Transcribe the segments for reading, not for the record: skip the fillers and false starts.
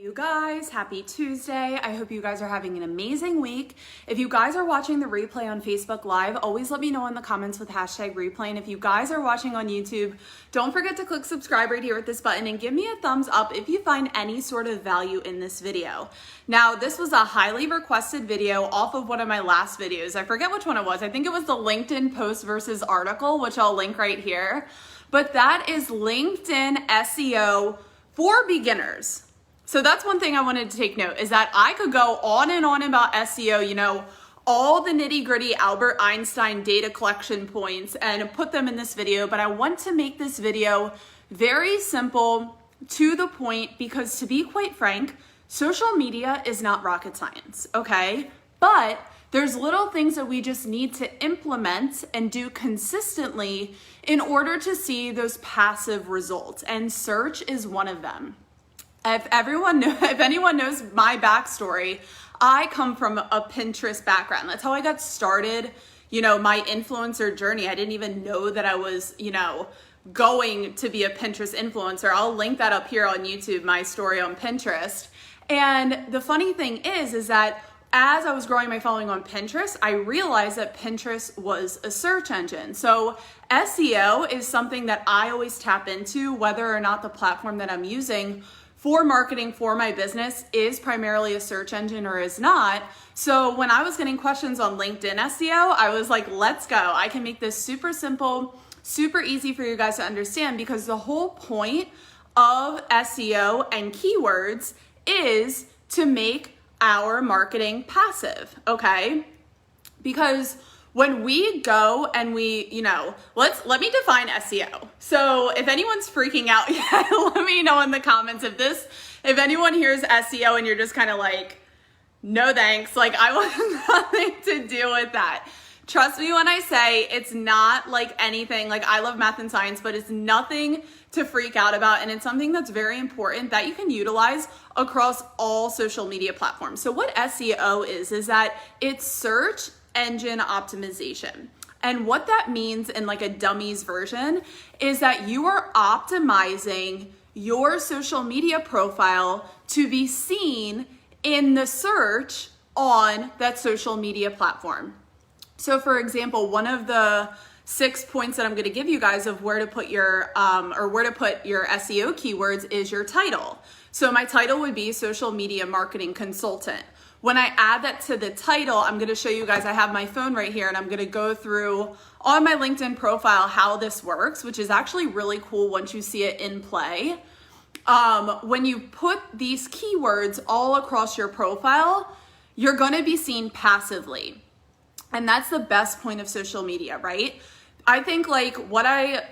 You guys, happy Tuesday. I hope you guys are having an amazing week. If you guys are watching the replay on Facebook Live, always let me know in the comments with hashtag replay. And if you guys are watching on YouTube, don't forget to click subscribe right here at this button and give me a thumbs up if you find any sort of value in this video. Now, this was a highly requested video off of one of my last videos. I forget which one it was. I think it was the LinkedIn post versus article, which I'll link right here. But that is LinkedIn SEO for beginners. So that's one thing I wanted to take note, is that I could go on and on about SEO, you know, all the nitty gritty Albert Einstein data collection points and put them in this video, but I want to make this video very simple, to the point, because to be quite frank, social media is not rocket science, okay? But there's little things that we just need to implement and do consistently in order to see those passive results, and search is one of them. If anyone knows my backstory, I come from a Pinterest background. That's how I got started, you know, my influencer journey. I didn't even know that I was, you know, going to be a Pinterest influencer. I'll link that up here on YouTube, my story on Pinterest. And the funny thing is that as I was growing my following on Pinterest, I realized that Pinterest was a search engine. So SEO is something that I always tap into, whether or not the platform that I'm using for marketing for my business is primarily a search engine or is not. So when I was getting questions on LinkedIn SEO, I was like, let's go. I can make this super simple, super easy for you guys to understand, because the whole point of SEO and keywords is to make our marketing passive, okay? Because when we go and we, you know, let me define SEO. So if anyone's freaking out, let me know in the comments if anyone hears SEO and you're just kind of like, no thanks, like I want nothing to do with that. Trust me when I say it's not like anything, like I love math and science, but it's nothing to freak out about. And it's something that's very important that you can utilize across all social media platforms. So what SEO is that it's search engine optimization. And what that means in like a dummies version is that you are optimizing your social media profile to be seen in the search on that social media platform. So for example, one of the 6 points that I'm going to give you guys of where to put your SEO keywords is your title. So my title would be social media marketing consultant. When I add that to the title, I'm going to show you guys, I have my phone right here and I'm going to go through on my LinkedIn profile how this works, which is actually really cool once you see it in play. When you put these keywords all across your profile, you're going to be seen passively. And that's the best point of social media, right? I think like what I,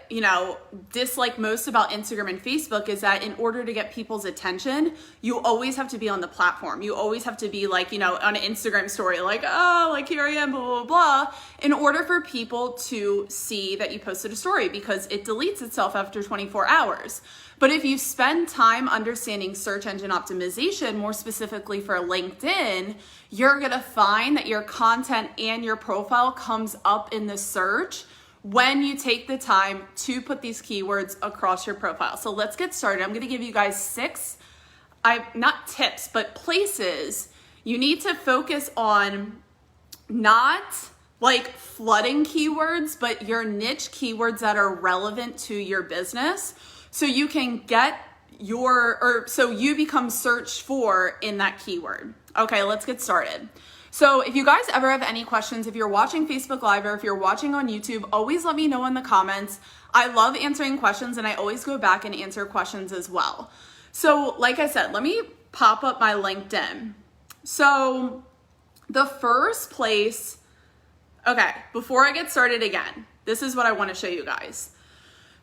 dislike most about Instagram and Facebook is that in order to get people's attention, you always have to be on the platform. You always have to be like, on an Instagram story, like, oh, like here I am, blah, blah, blah, in order for people to see that you posted a story, because it deletes itself after 24 hours. But if you spend time understanding search engine optimization, more specifically for LinkedIn, you're gonna find that your content and your profile comes up in the search when you take the time to put these keywords across your profile. So let's get started. I'm gonna give you guys 6, not tips, but places you need to focus on, not like flooding keywords, but your niche keywords that are relevant to your business, so you can get so you become searched for in that keyword. Okay, let's get started. So if you guys ever have any questions, if you're watching Facebook Live or if you're watching on YouTube, always let me know in the comments. I love answering questions and I always go back and answer questions as well. So like I said, let me pop up my LinkedIn. So the first place, okay, before I get started again, this is what I want to show you guys.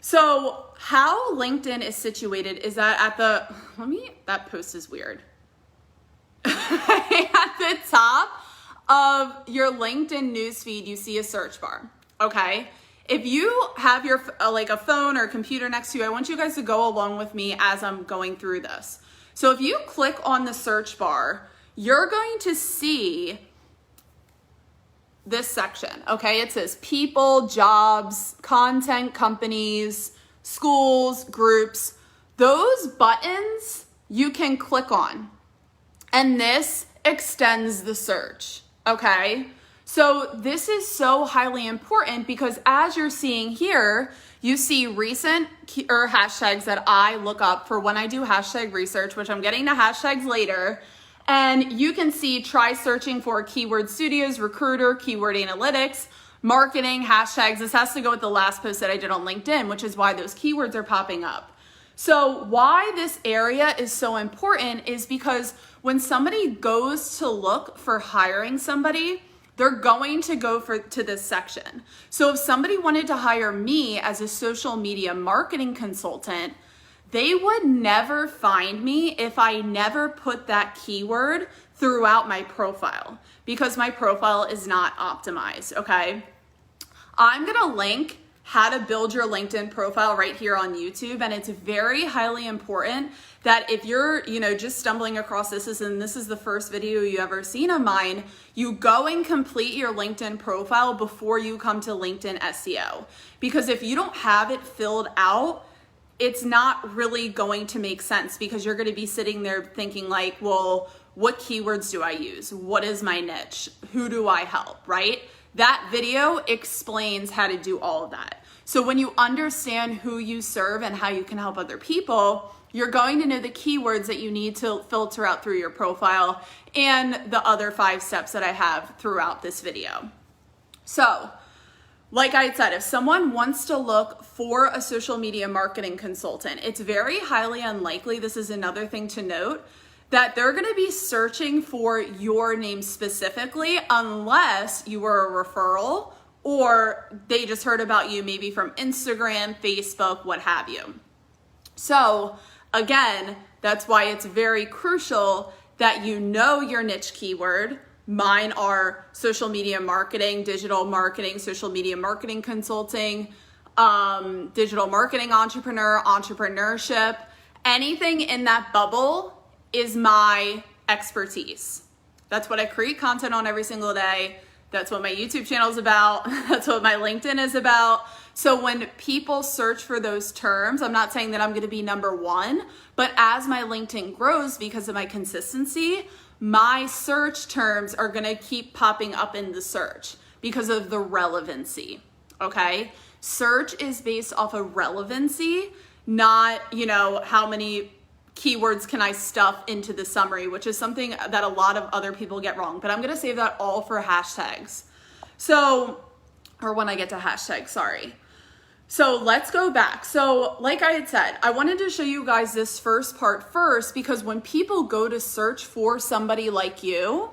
So how LinkedIn is situated is that that post is weird. At the top of your LinkedIn newsfeed, you see a search bar, okay? If you have your like a phone or a computer next to you, I want you guys to go along with me as I'm going through this. So if you click on the search bar, you're going to see this section, okay? It says people, jobs, content, companies, schools, groups. Those buttons you can click on. And this extends the search, okay? So this is so highly important because as you're seeing here, you see recent hashtags that I look up for when I do hashtag research, which I'm getting to hashtags later. And you can see try searching for keyword studios, recruiter, keyword analytics, marketing, hashtags. This has to go with the last post that I did on LinkedIn, which is why those keywords are popping up. So why this area is so important is because when somebody goes to look for hiring somebody, they're going to go to this section. So if somebody wanted to hire me as a social media marketing consultant, they would never find me if I never put that keyword throughout my profile because my profile is not optimized, okay? I'm gonna link how to build your LinkedIn profile right here on YouTube. And it's very highly important that if you're, just stumbling across this and this is the first video you ever seen of mine, you go and complete your LinkedIn profile before you come to LinkedIn SEO. Because if you don't have it filled out, it's not really going to make sense because you're going to be sitting there thinking like, well, what keywords do I use? What is my niche? Who do I help, right? That video explains how to do all of that. So when you understand who you serve and how you can help other people, you're going to know the keywords that you need to filter out through your profile and the other 5 steps that I have throughout this video. So, like I said, if someone wants to look for a social media marketing consultant, it's very highly unlikely, this is another thing to note, that they're gonna be searching for your name specifically unless you were a referral or they just heard about you maybe from Instagram, Facebook, what have you. So again, that's why it's very crucial that you know your niche keyword. Mine are social media marketing, digital marketing, social media marketing consulting, digital marketing entrepreneur, entrepreneurship. Anything in that bubble is my expertise. That's what I create content on every single day. That's what my YouTube channel is about. That's what my LinkedIn is about. So when people search for those terms, I'm not saying that I'm gonna be number 1, but as my LinkedIn grows because of my consistency, my search terms are gonna keep popping up in the search because of the relevancy, okay? Search is based off of relevancy, not, how many keywords can I stuff into the summary, which is something that a lot of other people get wrong, but I'm gonna save that all for hashtags. Or when I get to hashtags, sorry. So let's go back. So like I had said, I wanted to show you guys this first part first because when people go to search for somebody like you,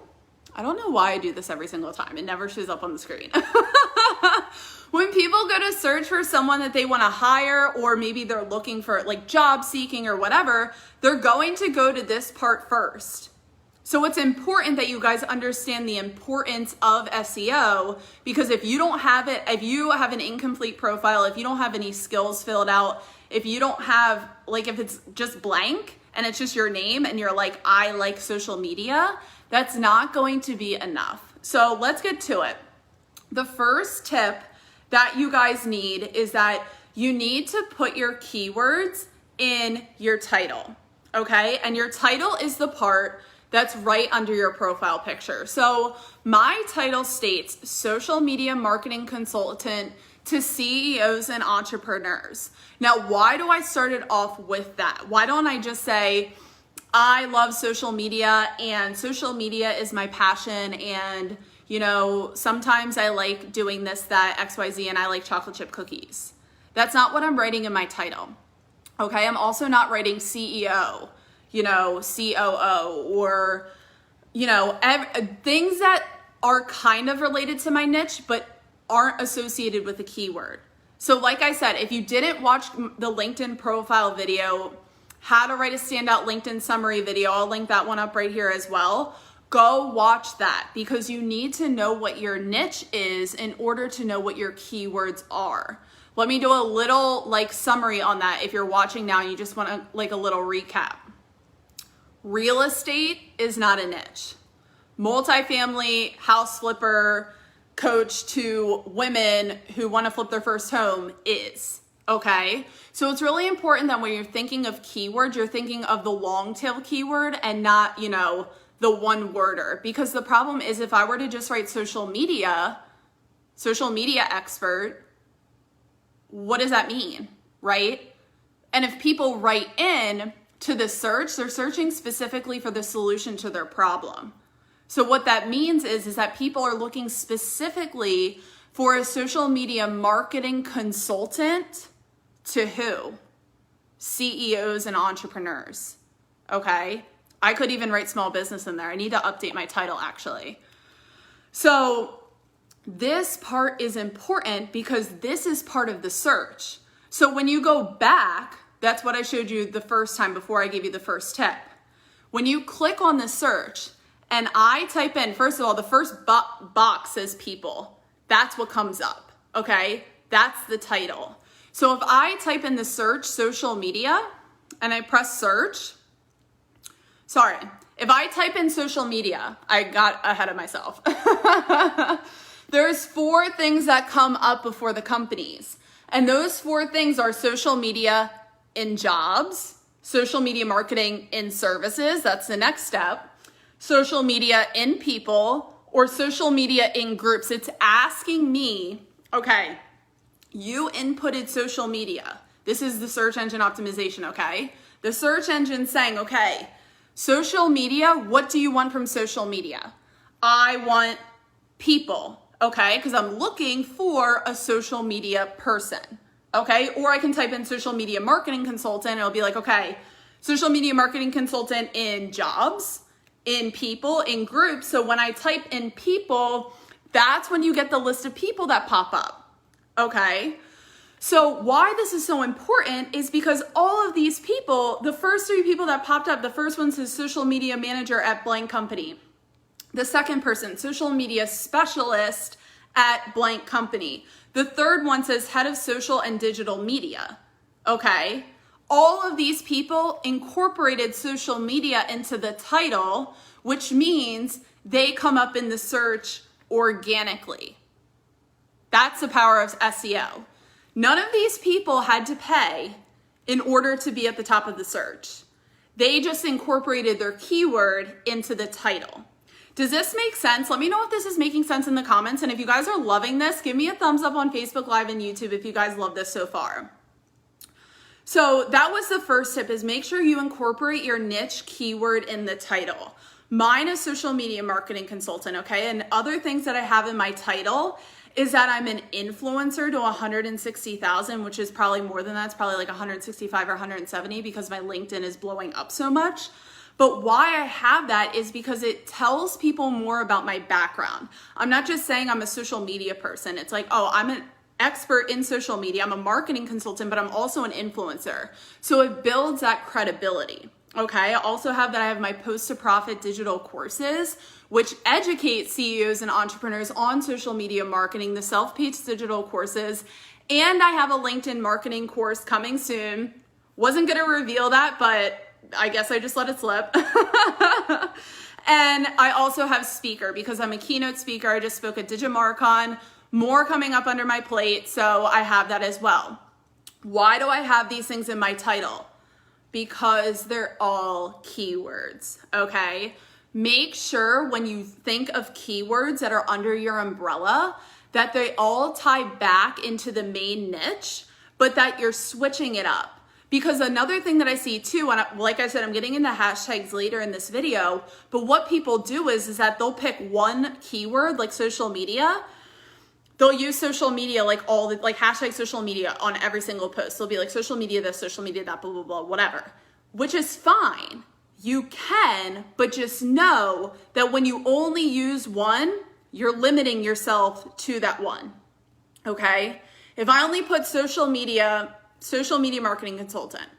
I don't know why I do this every single time. It never shows up on the screen. When people go to search for someone that they want to hire, or maybe they're looking for like job seeking or whatever, they're going to go to this part first. So it's important that you guys understand the importance of SEO, because if you don't have it, if you have an incomplete profile, if you don't have any skills filled out, if you don't have, like if it's just blank and it's just your name and you're like, I like social media, that's not going to be enough. So let's get to it. The first tip that you guys need is that you need to put your keywords in your title, okay? And your title is the part that's right under your profile picture. So my title states social media marketing consultant to CEOs and entrepreneurs. Now, why do I start it off with that? Why don't I just say, I love social media and social media is my passion, and sometimes I like doing this, that, XYZ, and I like chocolate chip cookies. That's not what I'm writing in my title, okay? I'm also not writing CEO, COO, or, things that are kind of related to my niche, but aren't associated with a keyword. So like I said, if you didn't watch the LinkedIn profile video, how to write a standout LinkedIn summary video, I'll link that one up right here as well. Go watch that because you need to know what your niche is in order to know what your keywords are. Let me do a little summary on that if you're watching now and you just want a little recap. Real estate is not a niche. Multifamily, house flipper, coach to women who want to flip their first home is. Okay, so it's really important that when you're thinking of keywords, you're thinking of the long tail keyword and not, the one worder. Because the problem is, if I were to just write social media expert, what does that mean, right? And if people write in to the search, they're searching specifically for the solution to their problem. So what that means is that people are looking specifically for a social media marketing consultant to who? CEOs and entrepreneurs, okay? I could even write small business in there. I need to update my title actually. So this part is important because this is part of the search. So when you go back, that's what I showed you the first time before I gave you the first tip. When you click on the search and I type in, first of all, the first box says people. That's what comes up, okay? That's the title. So if I type in the search social media and I press search, if I type in social media, I got ahead of myself. There's 4 things that come up before the companies. And those 4 things are social media in jobs, social media marketing in services, that's the next step, social media in people, or social media in groups. It's asking me, okay, you inputted social media. This is the search engine optimization, okay? The search engine saying, okay, social media, what do you want from social media? I want people, okay? Because I'm looking for a social media person, okay? Or I can type in social media marketing consultant. It'll be like, okay, social media marketing consultant in jobs, in people, in groups. So when I type in people, that's when you get the list of people that pop up. Okay, so why this is so important is because all of these people, the first 3 people that popped up, the first one says social media manager at blank company. The second person, social media specialist at blank company. The third one says head of social and digital media. Okay, all of these people incorporated social media into the title, which means they come up in the search organically. That's the power of SEO. None of these people had to pay in order to be at the top of the search. They just incorporated their keyword into the title. Does this make sense? Let me know if this is making sense in the comments. And if you guys are loving this, give me a thumbs up on Facebook Live and YouTube if you guys love this so far. So that was the first tip, is make sure you incorporate your niche keyword in the title. Mine is social media marketing consultant, okay? And other things that I have in my title is that I'm an influencer to 160,000, which is probably more than that. It's probably like 165 or 170 because my LinkedIn is blowing up so much. But why I have that is because it tells people more about my background. I'm not just saying I'm a social media person. It's like, oh, I'm an expert in social media. I'm a marketing consultant, but I'm also an influencer. So it builds that credibility. Okay, I also have that I have my Post to Profit digital courses, which educate CEOs and entrepreneurs on social media marketing, the self-paced digital courses, and I have a LinkedIn marketing course coming soon. Wasn't gonna reveal that, but I guess I just let it slip. And I also have speaker because I'm a keynote speaker. I just spoke at DigiMarcon, more coming up under my plate, so I have that as well. Why do I have these things in my title? Because they're all keywords, okay? Make sure when you think of keywords that are under your umbrella that they all tie back into the main niche, but that you're switching it up. Because another thing that I see too, and like I said, I'm getting into hashtags later in this video, but what people do is that they'll pick one keyword like social media. They'll use social media like hashtag social media on every single post. They'll be like social media this, social media that, blah, blah, blah, whatever, which is fine. You can, but just know that when you only use one, you're limiting yourself to that one, okay? If I only put social media marketing consultant,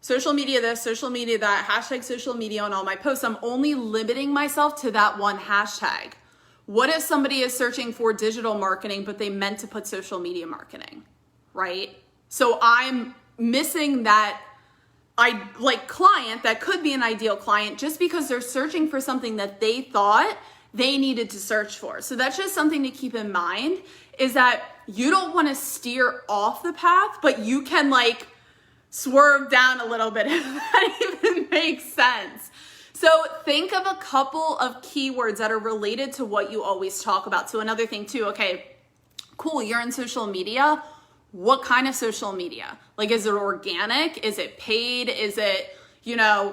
social media this, social media that, hashtag social media on all my posts, I'm only limiting myself to that one hashtag. What if somebody is searching for digital marketing, but they meant to put social media marketing, right? So I'm missing that client that could be an ideal client just because they're searching for something that they thought they needed to search for. So that's just something to keep in mind, is that you don't want to steer off the path, but you can like swerve down a little bit, if that even makes sense. So think of a couple of keywords that are related to what you always talk about. So another thing too, okay, cool, you're in social media. What kind of social media? Like, is it organic? Is it paid? Is it,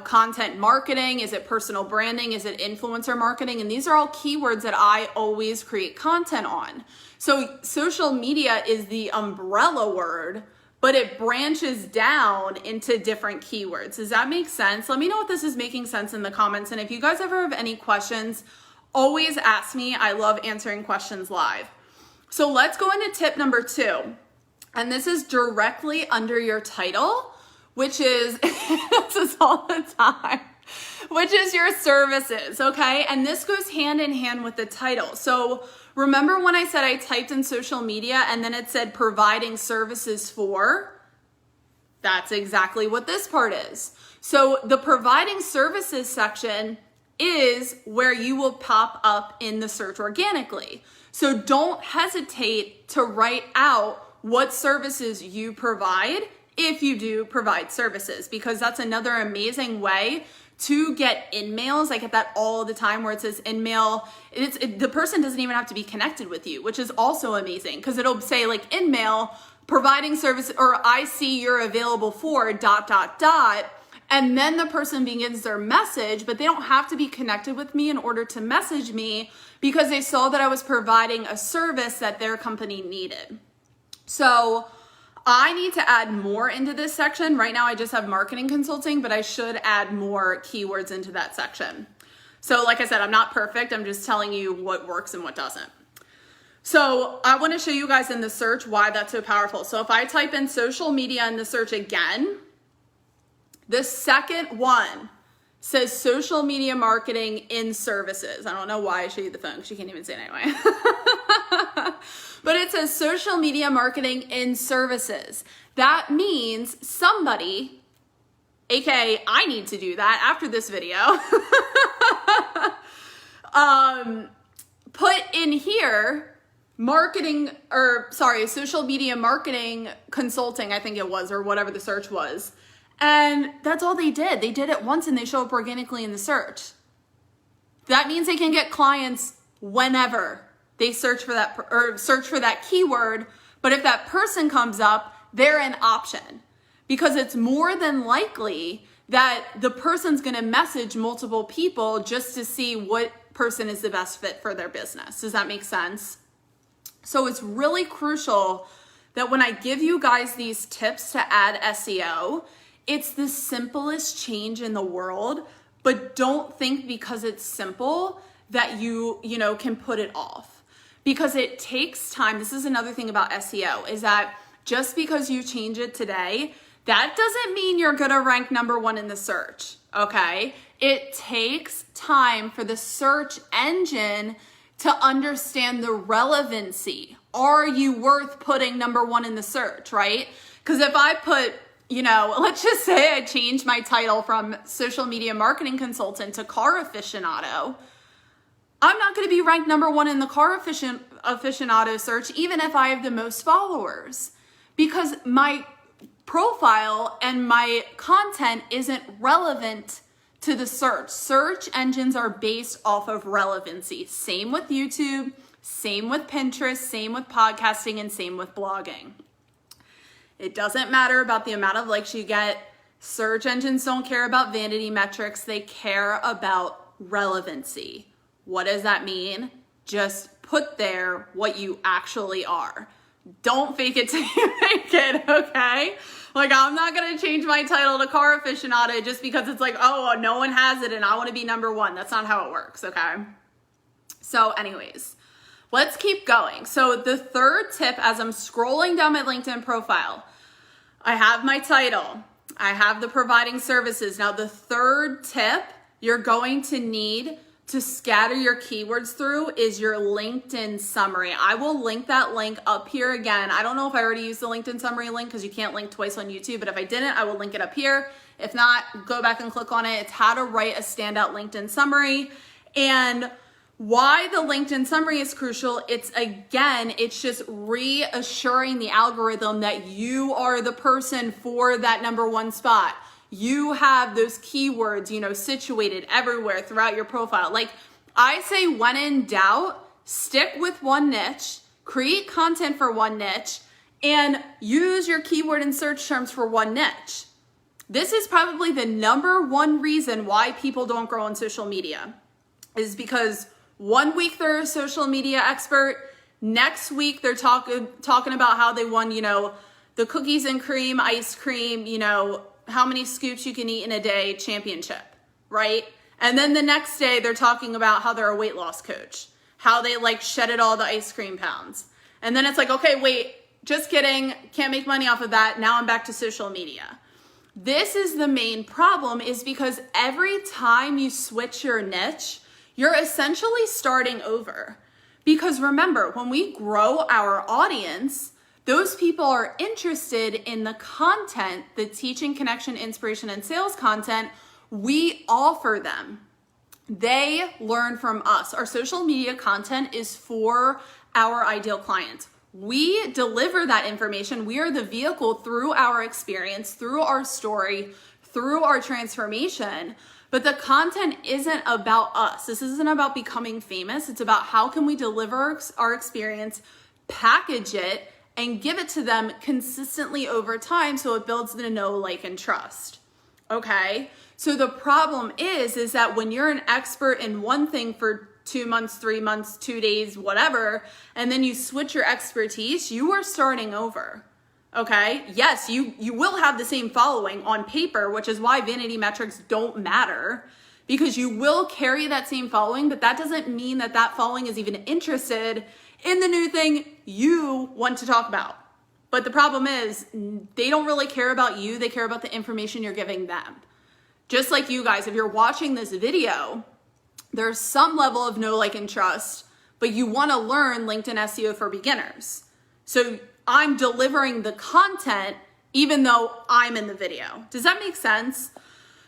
content marketing? Is it personal branding? Is it influencer marketing? And these are all keywords that I always create content on. So social media is the umbrella word, but it branches down into different keywords. Does that make sense? Let me know if this is making sense in the comments. And if you guys ever have any questions, always ask me. I love answering questions live. So let's go into tip number 2. And this is directly under your title, which is, this is all the time, which is your services, okay? And this goes hand in hand with the title. So remember when I said I typed in social media and then it said providing services for? That's exactly what this part is. So the providing services section is where you will pop up in the search organically. So don't hesitate to write out what services you provide if you do provide services, because that's another amazing way to get in-mails. I get that all the time where it says in-mail. The person doesn't even have to be connected with you, which is also amazing because it'll say like in-mail, providing service, or I see you're available for ... And then the person begins their message, but they don't have to be connected with me in order to message me because they saw that I was providing a service that their company needed. So I need to add more into this section. Right now I just have marketing consulting, but I should add more keywords into that section. So like I said, I'm not perfect. I'm just telling you what works and what doesn't. So I want to show you guys in the search why that's so powerful. So if I type in social media in the search again, the second one says social media marketing in services. I don't know why I show you the phone because you can't even see it anyway. But it says social media marketing in services. That means somebody, aka I need to do that after this video, put in here social media marketing consulting, I think it was, or whatever the search was. And that's all they did. They did it once and they show up organically in the search. That means they can get clients whenever they search for that keyword. But if that person comes up, they're an option because it's more than likely that the person's going to message multiple people just to see what person is the best fit for their business. Does that make sense? So it's really crucial that when I give you guys these tips to add SEO, it's the simplest change in the world, but don't think because it's simple that you can put it off. Because it takes time. This is another thing about SEO, is that just because you change it today, that doesn't mean you're gonna rank number 1 in the search, okay? It takes time for the search engine to understand the relevancy. Are you worth putting number 1 in the search, right? Because if I put, let's just say I changed my title from social media marketing consultant to car aficionado, I'm not going to be ranked number 1 in the car aficionado search, even if I have the most followers, because my profile and my content isn't relevant to the search. Search engines are based off of relevancy. Same with YouTube, same with Pinterest, same with podcasting, and same with blogging. It doesn't matter about the amount of likes you get. Search engines don't care about vanity metrics. They care about relevancy. What does that mean? Just put there what you actually are. Don't fake it till you make it, okay? Like, I'm not gonna change my title to car aficionado just because it's like, oh, no one has it and I wanna be number 1. That's not how it works, okay? So anyways, let's keep going. So the third tip, as I'm scrolling down my LinkedIn profile, I have my title, I have the providing services. Now the third tip you're going to need to scatter your keywords through is your LinkedIn summary. I will link that link up here again. I don't know if I already used the LinkedIn summary link because you can't link twice on YouTube, but if I didn't, I will link it up here. If not, go back and click on it. It's how to write a standout LinkedIn summary. And Why the LinkedIn summary is crucial, it's just reassuring the algorithm that you are the person for that number one spot. You have those keywords, situated everywhere throughout your profile. Like I say, when in doubt, stick with one niche, create content for one niche, and use your keyword and search terms for one niche. This is probably the number one reason why people don't grow on social media, is because 1 week they're a social media expert, next week they're talking about how they won, the cookies and cream, ice cream, how many scoops you can eat in a day championship, right? And then the next day they're talking about how they're a weight loss coach, how they shedded all the ice cream pounds. And then it's like, okay, wait, just kidding. Can't make money off of that. Now I'm back to social media. This is the main problem, is because every time you switch your niche, you're essentially starting over. Because remember, when we grow our audience, those people are interested in the content, the teaching, connection, inspiration, and sales content we offer them. They learn from us. Our social media content is for our ideal clients. We deliver that information. We are the vehicle through our experience, through our story, through our transformation. But the content isn't about us. This isn't about becoming famous. It's about how can we deliver our experience, package it, and give it to them consistently over time so it builds the know, like, and trust. Okay? So the problem is that when you're an expert in one thing for 2 months, 3 months, 2 days, whatever, and then you switch your expertise, you are starting over. Okay? Yes, you will have the same following on paper, which is why vanity metrics don't matter, because you will carry that same following, but that doesn't mean that that following is even interested in the new thing you want to talk about. But the problem is they don't really care about you. They care about the information you're giving them. Just like you guys, if you're watching this video, there's some level of know, like, and trust, but you want to learn LinkedIn SEO for beginners. So I'm delivering the content even though I'm in the video. Does that make sense?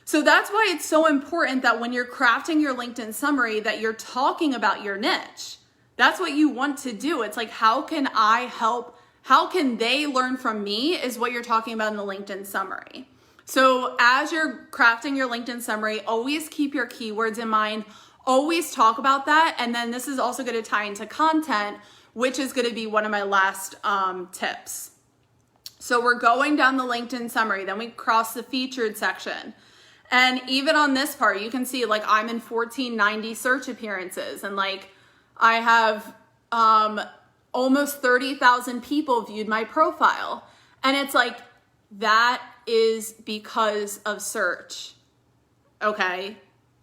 So that's why it's so important that when you're crafting your LinkedIn summary that you're talking about your niche. That's what you want to do. It's like, how can I help? How can they learn from me is what you're talking about in the LinkedIn summary. So as you're crafting your LinkedIn summary, always keep your keywords in mind. Always talk about that. And then this is also going to tie into content, which is going to be one of my last tips. So we're going down the LinkedIn summary, then we cross the featured section. And even on this part, you can see I'm in 1490 search appearances, and I have almost 30,000 people viewed my profile. And it's that is because of search. Okay.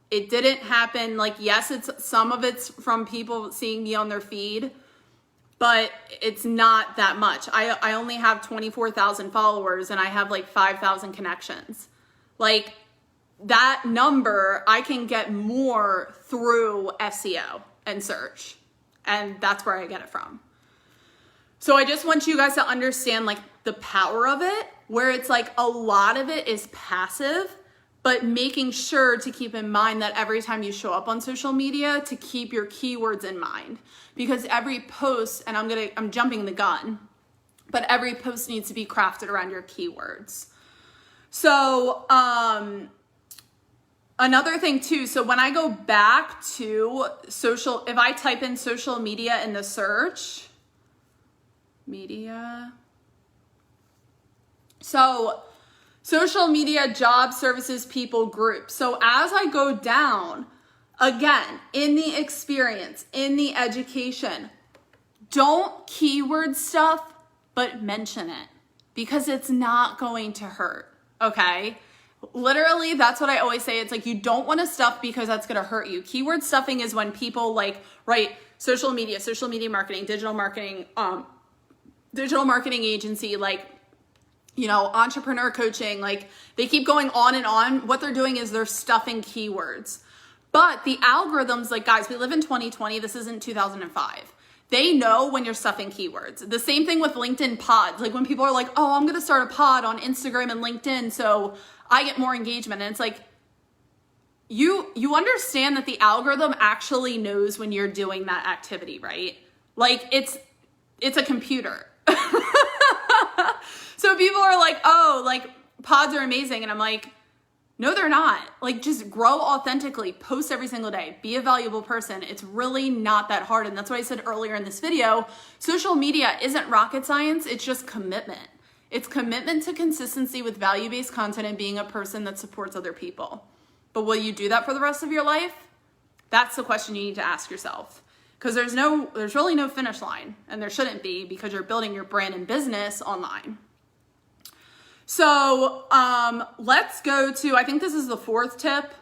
It didn't happen. Yes, some of it's from people seeing me on their feed, but it's not that much. I only have 24,000 followers and I have 5,000 connections. That number, I can get more through SEO and search. And that's where I get it from. So I just want you guys to understand the power of it, where it's a lot of it is passive, but making sure to keep in mind that every time you show up on social media to keep your keywords in mind, because every post, and I'm jumping the gun, but every post needs to be crafted around your keywords. So, another thing too, so when I go back to social, if I type in social media in the search, media, so social media, job, services, people, group. So as I go down, again, in the experience, in the education, don't keyword stuff, but mention it, because it's not going to hurt, okay? Literally, that's what I always say. It's you don't want to stuff because that's going to hurt you. Keyword stuffing is when people write social media marketing, digital marketing agency, entrepreneur coaching, they keep going on and on. What they're doing is they're stuffing keywords. But the algorithms, guys, we live in 2020. This isn't 2005. They know when you're stuffing keywords. The same thing with LinkedIn pods. When people are oh, I'm going to start a pod on Instagram and LinkedIn so I get more engagement. And it's you understand that the algorithm actually knows when you're doing that activity, right? Like it's a computer. So people are like, oh, like pods are amazing. And I'm like, no, they're not. Like, just grow authentically, post every single day, be a valuable person. It's really not that hard. And that's what I said earlier in this video. Social media isn't rocket science. It's just commitment. It's commitment to consistency with value-based content and being a person that supports other people. But will you do that for the rest of your life? That's the question you need to ask yourself. Because there's really no finish line, and there shouldn't be, because you're building your brand and business online. So let's go to, I think this is the 4th tip.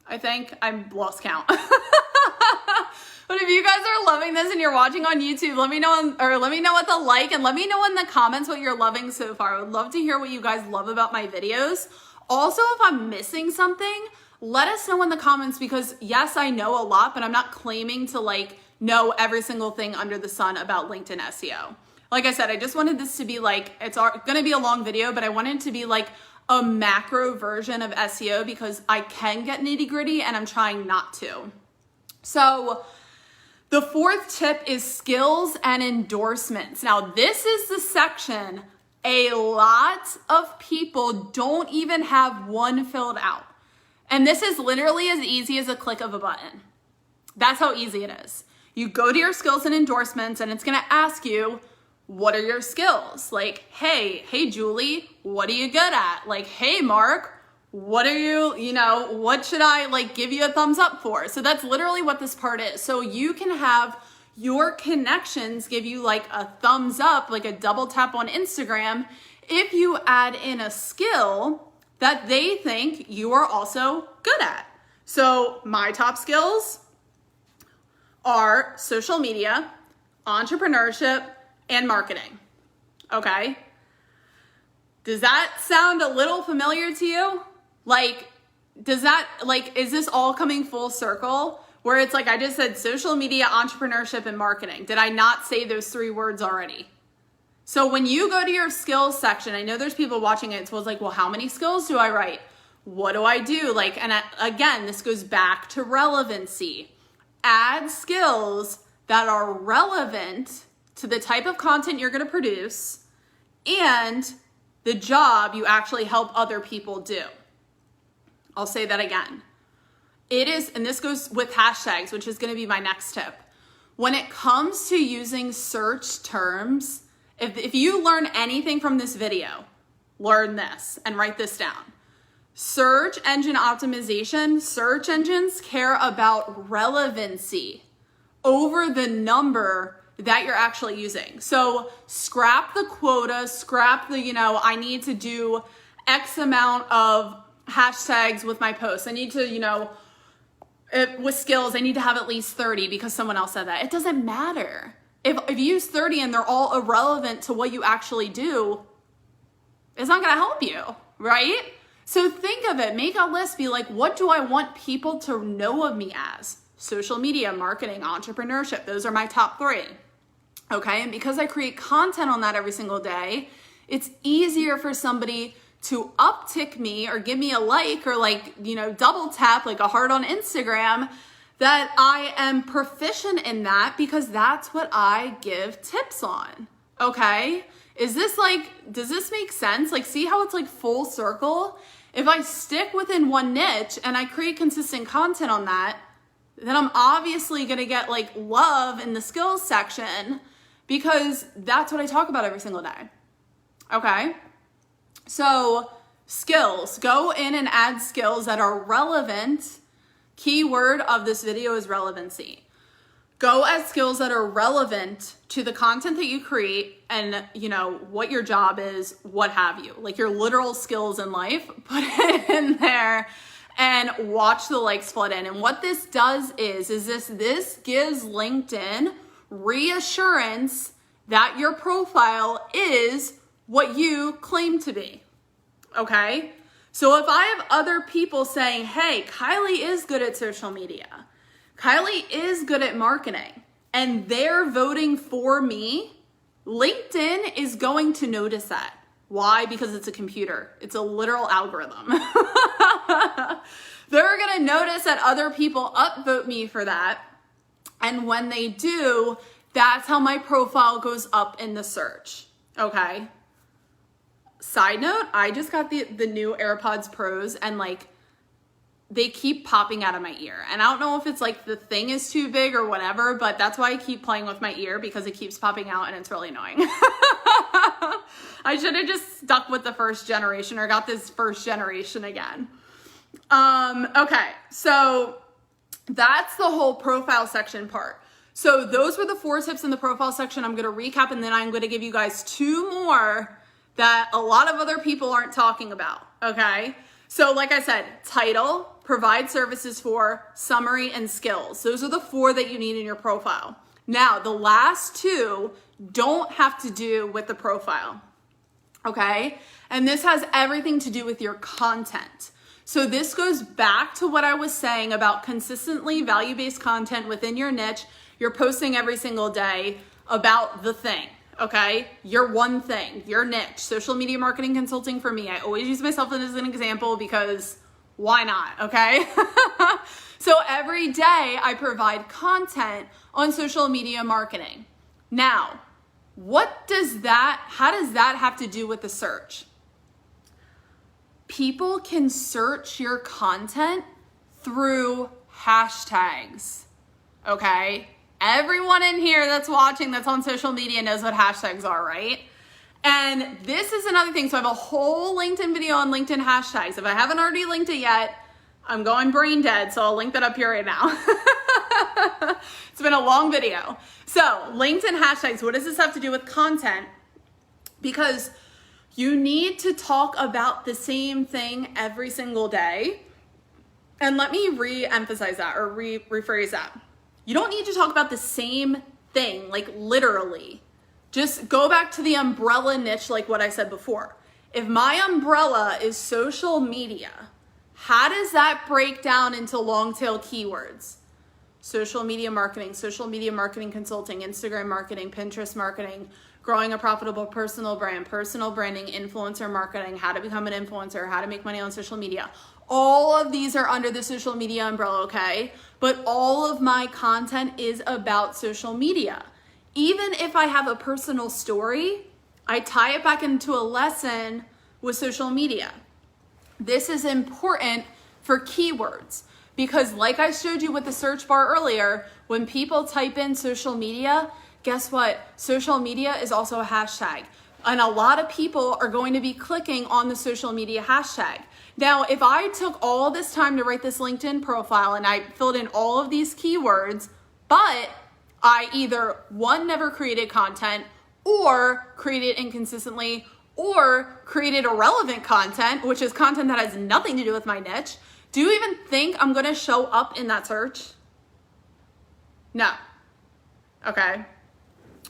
I've lost count. But if you guys are loving this and you're watching on YouTube, let me know, let me know with a like, and let me know in the comments what you're loving so far. I would love to hear what you guys love about my videos. Also, if I'm missing something, let us know in the comments, because yes, I know a lot, but I'm not claiming to like know every single thing under the sun about LinkedIn SEO. Like I said, I just wanted this to be like, it's going to be a long video, but I wanted it to be like a macro version of SEO, because I can get nitty gritty and I'm trying not to. So the 4th tip is skills and endorsements. Now, this is the section a lot of people don't even have one filled out. And this is literally as easy as a click of a button. That's how easy it is. You go to your skills and endorsements, and it's going to ask you, what are your skills? Like, hey, Julie, what are you good at? Like, hey, Mark, what are you, what should I like give you a thumbs up for? So that's literally what this part is. So you can have your connections give you like a thumbs up, like a double tap on Instagram, if you add in a skill that they think you are also good at. So my top skills are social media, entrepreneurship, and marketing. Okay. Does that sound a little familiar to you? Like, is this all coming full circle? Where it's like, I just said social media, entrepreneurship, and marketing. Did I not say those 3 words already? So when you go to your skills section, I know there's people watching it, so it's like, well, how many skills do I write? What do I do? Like, and again, this goes back to relevancy. Add skills that are relevant to the type of content you're going to produce and the job you actually help other people do. I'll say that again. It is, and this goes with hashtags, which is going to be my next tip. When it comes to using search terms, if you learn anything from this video, learn this and write this down. Search engine optimization, search engines care about relevancy over the number that you're actually using. So scrap the quota, scrap the, I need to do X amount of hashtags with my posts. I need to, with skills, I need to have at least 30 because someone else said that. It doesn't matter. If you use 30 and they're all irrelevant to what you actually do, it's not going to help you, right? So think of it, make a list, be like, what do I want people to know of me as? Social media, marketing, entrepreneurship, those are my top 3. Okay, and because I create content on that every single day, it's easier for somebody to uptick me or give me a like or double tap like a heart on Instagram that I am proficient in that because that's what I give tips on. Okay, does this make sense? Like, see how it's like full circle? If I stick within one niche and I create consistent content on that, then I'm obviously going to get like love in the skills section because that's what I talk about every single day. Okay. So skills, go in and add skills that are relevant. Keyword of this video is relevancy. Go add skills that are relevant to the content that you create and what your job is, what have you, like your literal skills in life, put it in there and watch the likes flood in. And what this does is this gives LinkedIn reassurance that your profile is what you claim to be. Okay. So if I have other people saying, hey, Kylie is good at social media, Kylie is good at marketing, and they're voting for me, LinkedIn is going to notice that. Why? Because it's a computer. It's a literal algorithm. they're gonna notice that other people upvote me for that. And when they do, that's how my profile goes up in the search, okay? Side note, I just got the new AirPods Pros, and like, they keep popping out of my ear. And I don't know if it's like the thing is too big or whatever, but that's why I keep playing with my ear, because it keeps popping out and it's really annoying. I should have just stuck with the first generation, or got this first generation again. Okay, so that's the whole profile section part. So those were the 4 tips in the profile section. I'm going to recap, and then I'm going to give you guys 2 more that a lot of other people aren't talking about, okay? So like I said, title, provide services for, summary, and skills. Those are the 4 that you need in your profile. Now, the last 2 don't have to do with the profile, okay? And this has everything to do with your content. So this goes back to what I was saying about consistently value-based content within your niche. You're posting every single day about the thing, okay? Your one thing, your niche. Social media marketing consulting for me. I always use myself as an example because why not, okay? So every day I provide content on social media marketing. Now, how does that have to do with the search? People can search your content through hashtags, okay? Everyone in here that's watching that's on social media knows what hashtags are, right? And this is another thing. So I have a whole LinkedIn video on LinkedIn hashtags. If I haven't already linked it yet, I'm going brain dead, so I'll link that up here right now. It's been a long video. So LinkedIn hashtags, what does this have to do with content? Because you need to talk about the same thing every single day. And let me re-emphasize that, or rephrase that. You don't need to talk about the same thing, like literally. Just go back to the umbrella niche, like what I said before. If my umbrella is social media, how does that break down into long tail keywords? Social media marketing consulting, Instagram marketing, Pinterest marketing, growing a profitable personal brand, personal branding, influencer marketing, how to become an influencer, how to make money on social media. All of these are under the social media umbrella, okay? But all of my content is about social media. Even if I have a personal story, I tie it back into a lesson with social media. This is important for keywords because like I showed you with the search bar earlier, when people type in social media, guess what? Social media is also a hashtag. And a lot of people are going to be clicking on the social media hashtag. Now, if I took all this time to write this LinkedIn profile and I filled in all of these keywords, but I either one, never created content, or created inconsistently, or created irrelevant content, which is content that has nothing to do with my niche, do you even think I'm gonna show up in that search? No. Okay.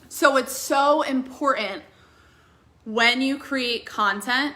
So it's so important when you create content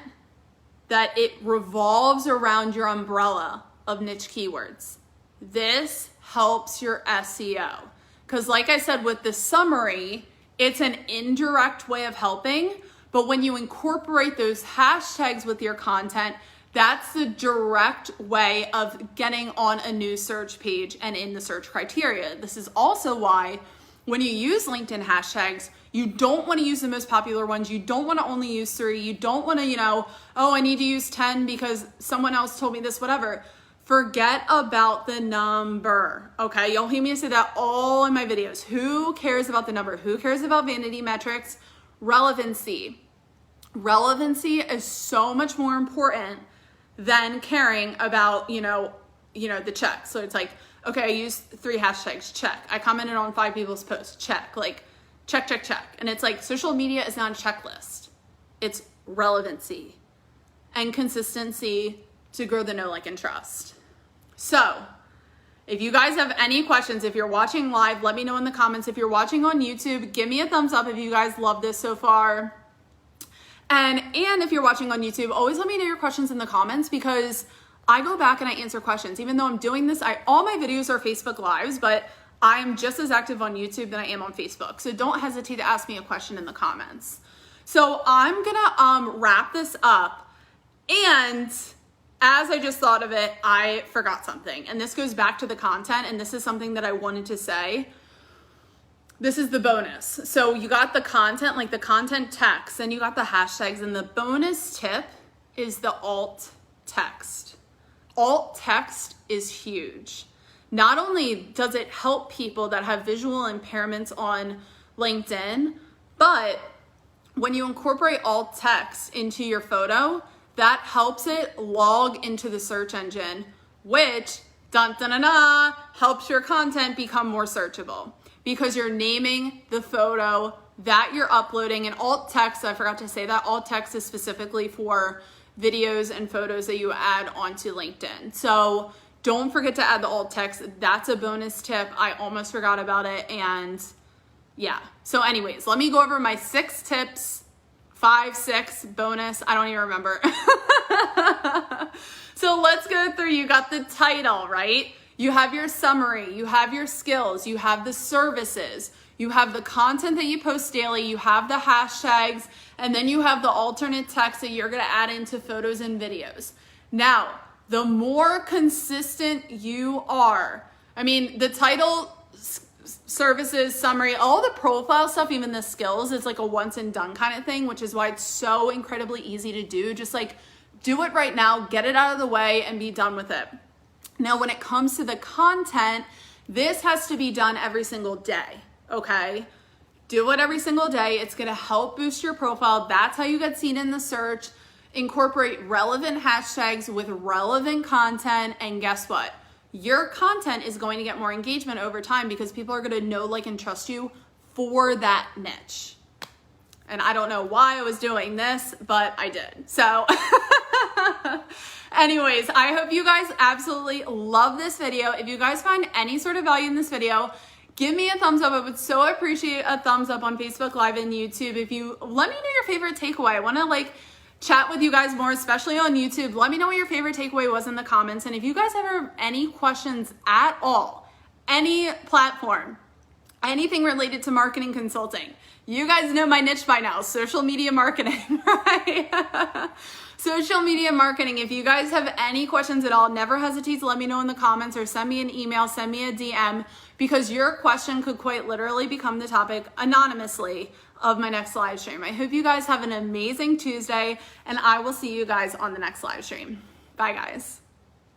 that it revolves around your umbrella of niche keywords. This helps your SEO. Because like I said, with the summary, it's an indirect way of helping, but when you incorporate those hashtags with your content, that's the direct way of getting on a new search page and in the search criteria. This is also why when you use LinkedIn hashtags, you don't want to use the most popular ones. You don't want to only use 3. You don't want to, oh, I need to use 10 because someone else told me this, whatever. Forget about the number, okay? You'll hear me say that all in my videos. Who cares about the number? Who cares about vanity metrics? Relevancy. Relevancy is so much more important than caring about, the check. So it's like, okay, I used 3 hashtags, check. I commented on 5 people's posts, check. Like, check. And it's like social media is not a checklist. It's relevancy and consistency to grow the know, like, and trust. So if you guys have any questions, if you're watching live, let me know in the comments. If you're watching on YouTube, give me a thumbs up if you guys love this so far. And if you're watching on YouTube, always let me know your questions in the comments because I go back and I answer questions. Even though I'm doing this, all my videos are Facebook Lives, but I'm just as active on YouTube than I am on Facebook. So don't hesitate to ask me a question in the comments. So I'm gonna wrap this up, and as I just thought of it, I forgot something. And this goes back to the content, and this is something that I wanted to say. This is the bonus. So you got the content, like the content text, and you got the hashtags, and the bonus tip is the alt text. Alt text is huge. Not only does it help people that have visual impairments on LinkedIn, but when you incorporate alt text into your photo, that helps it log into the search engine, which helps your content become more searchable because you're naming the photo that you're uploading. And alt text, I forgot to say that, alt text is specifically for videos and photos that you add onto LinkedIn. So don't forget to add the alt text. That's a bonus tip. I almost forgot about it. And yeah. So anyways, let me go over my 6 tips, 5, 6 bonus. I don't even remember. So let's go through. You got the title, right? You have your summary, you have your skills, you have the services, you have the content that you post daily, you have the hashtags, and then you have the alternate text that you're gonna add into photos and videos. Now, the more consistent you are, I mean, the title, services, summary, all the profile stuff, even the skills, it's like a once and done kind of thing, which is why it's so incredibly easy to do. Just like do it right now, get it out of the way and be done with it. Now, when it comes to the content, this has to be done every single day, okay? Do it every single day. It's gonna help boost your profile. That's how you get seen in the search. Incorporate relevant hashtags with relevant content, and guess what? Your content is going to get more engagement over time because people are gonna know, like, and trust you for that niche. And I don't know why I was doing this, but I did. So anyways, I hope you guys absolutely love this video. If you guys find any sort of value in this video, give me a thumbs up. I would so appreciate a thumbs up on Facebook Live and YouTube. If you let me know your favorite takeaway, I want to like chat with you guys more, especially on YouTube. Let me know what your favorite takeaway was in the comments. And if you guys have any questions at all, any platform, anything related to marketing consulting, you guys know my niche by now, social media marketing, right? Social media marketing. If you guys have any questions at all, never hesitate to let me know in the comments or send me an email, send me a DM, because your question could quite literally become the topic anonymously of my next live stream. I hope you guys have an amazing Tuesday, and I will see you guys on the next live stream. Bye, guys.